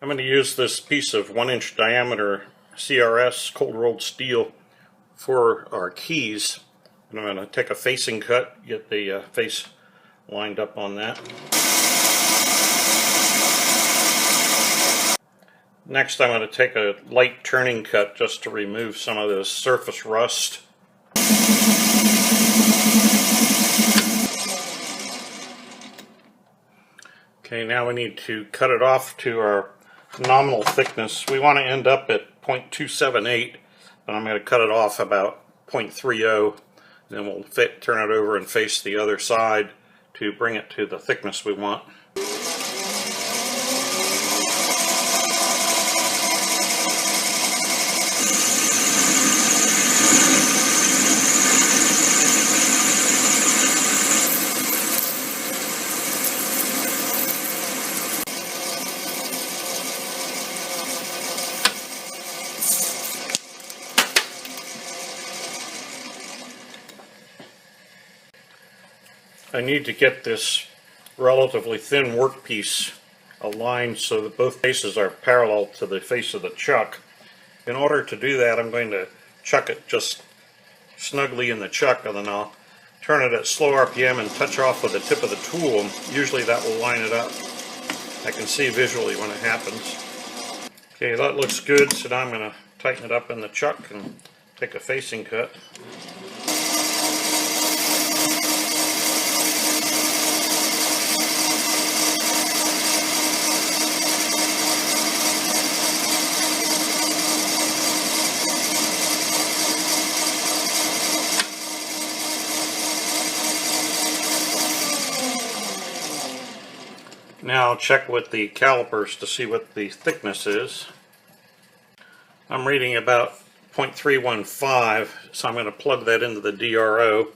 I'm going to use this piece of 1-inch diameter CRS cold rolled steel for our keys. And I'm going to take a facing cut, get the face lined up on that. Next I'm going to take a light turning cut just to remove some of this surface rust. Okay, now we need to cut it off to our nominal thickness. We want to end up at 0.278, but I'm going to cut it off about 0.30. Then we'll turn it over and face the other side to bring it to the thickness we want. I need to get this relatively thin workpiece aligned so that both faces are parallel to the face of the chuck. In order to do that, I'm going to chuck it just snugly in the chuck, and then I'll turn it at slow RPM and touch off with the tip of the tool, and usually that will line it up. I can see visually when it happens. Okay, that looks good, so now I'm going to tighten it up in the chuck and take a facing cut. Now I'll check with the calipers to see what the thickness is. I'm reading about 0.315, so I'm going to plug that into the DRO.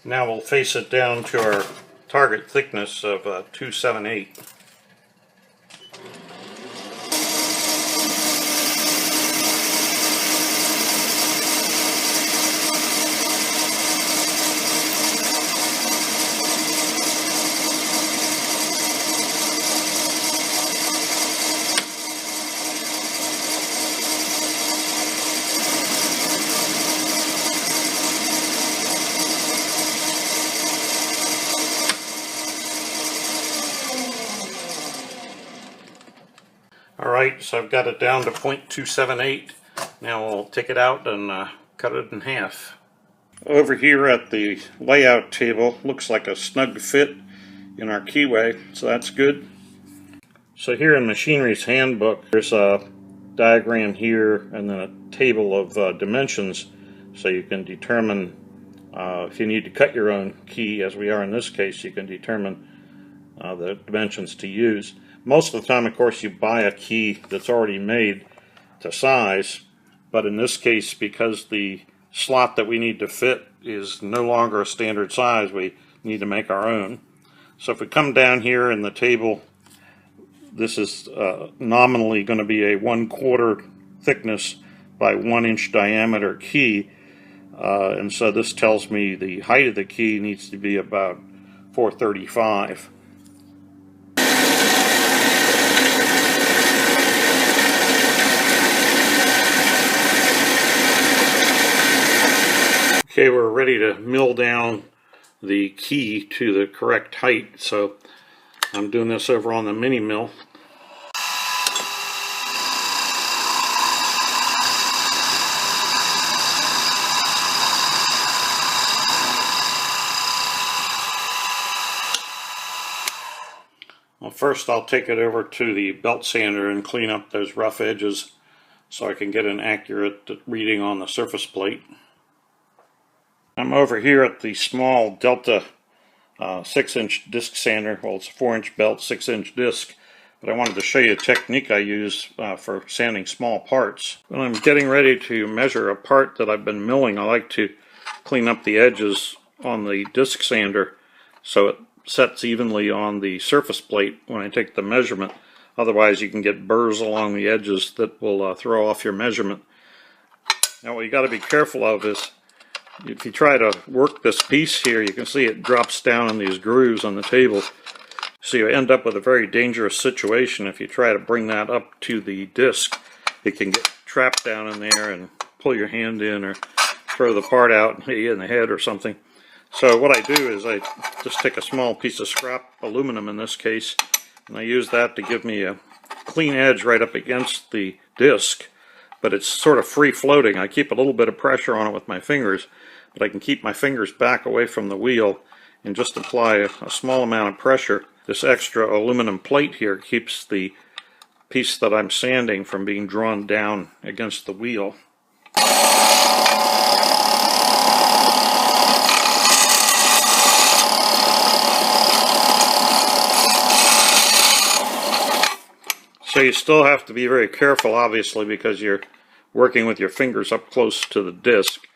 Now we'll face it down to our target thickness of 278. Alright, so I've got it down to 0.278. Now we'll take it out and cut it in half. Over here at the layout table, looks like a snug fit in our keyway, so that's good. So here in Machinery's Handbook, there's a diagram here and then a table of dimensions, so you can determine if you need to cut your own key, as we are in this case, you can determine the dimensions to use. Most of the time, of course, you buy a key that's already made to size, but in this case, because the slot that we need to fit is no longer a standard size, we need to make our own. So if we come down here in the table, this is nominally going to be a 1/4 thickness by 1-inch diameter key, and so this tells me the height of the key needs to be about 435. Okay, we're ready to mill down the key to the correct height, so I'm doing this over on the mini mill. Well, first I'll take it over to the belt sander and clean up those rough edges so I can get an accurate reading on the surface plate. I'm over here at the small Delta 6-inch disc sander. Well, it's a 4-inch belt, 6-inch disc, but I wanted to show you a technique I use for sanding small parts. When I'm getting ready to measure a part that I've been milling, I like to clean up the edges on the disc sander so it sets evenly on the surface plate when I take the measurement. Otherwise you can get burrs along the edges that will throw off your measurement. Now what you got to be careful of is if you try to work this piece here, you can see it drops down in these grooves on the table. So you end up with a very dangerous situation if you try to bring that up to the disc. It can get trapped down in there and pull your hand in or throw the part out and hit you in the head or something. So what I do is I just take a small piece of scrap aluminum in this case, and I use that to give me a clean edge right up against the disc, but it's sort of free floating. I keep a little bit of pressure on it with my fingers, but I can keep my fingers back away from the wheel and just apply a small amount of pressure. This extra aluminum plate here keeps the piece that I'm sanding from being drawn down against the wheel. So you still have to be very careful, obviously, because you're working with your fingers up close to the disc.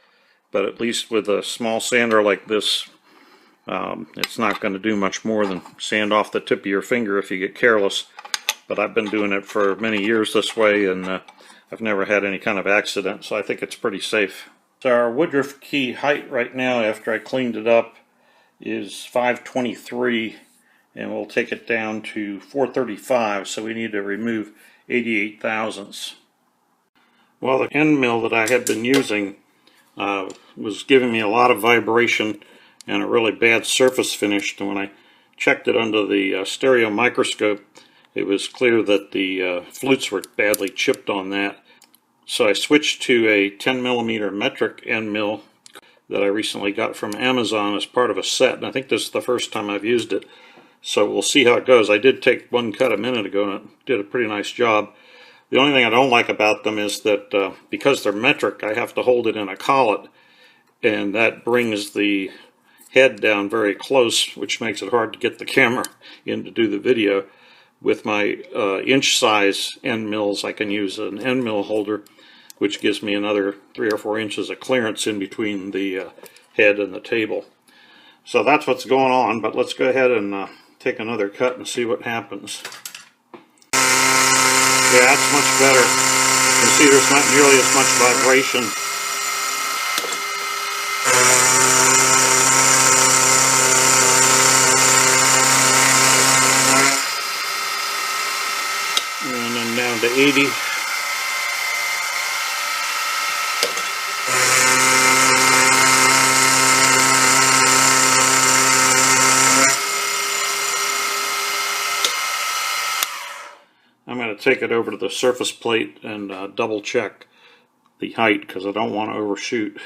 But at least with a small sander like this, it's not going to do much more than sand off the tip of your finger if you get careless. But I've been doing it for many years this way, and I've never had any kind of accident, so I think it's pretty safe. So our woodruff key height right now, after I cleaned it up, is 523. And we'll take it down to 435, so we need to remove 88 thousandths. Well, the end mill that I had been using was giving me a lot of vibration and a really bad surface finish, and when I checked it under the stereo microscope, it was clear that the flutes were badly chipped on that. So I switched to a 10mm metric end mill that I recently got from Amazon as part of a set, and I think this is the first time I've used it. So we'll see how it goes. I did take one cut a minute ago and it did a pretty nice job. The only thing I don't like about them is that because they're metric, I have to hold it in a collet, and that brings the head down very close, which makes it hard to get the camera in to do the video. With my inch size end mills, I can use an end mill holder, which gives me another 3 or 4 inches of clearance in between the head and the table. So that's what's going on, but let's go ahead and take another cut and see what happens. Yeah, that's much better. You can see there's not nearly as much vibration. And then down to 80. I'm going to take it over to the surface plate and double check the height because I don't want to overshoot.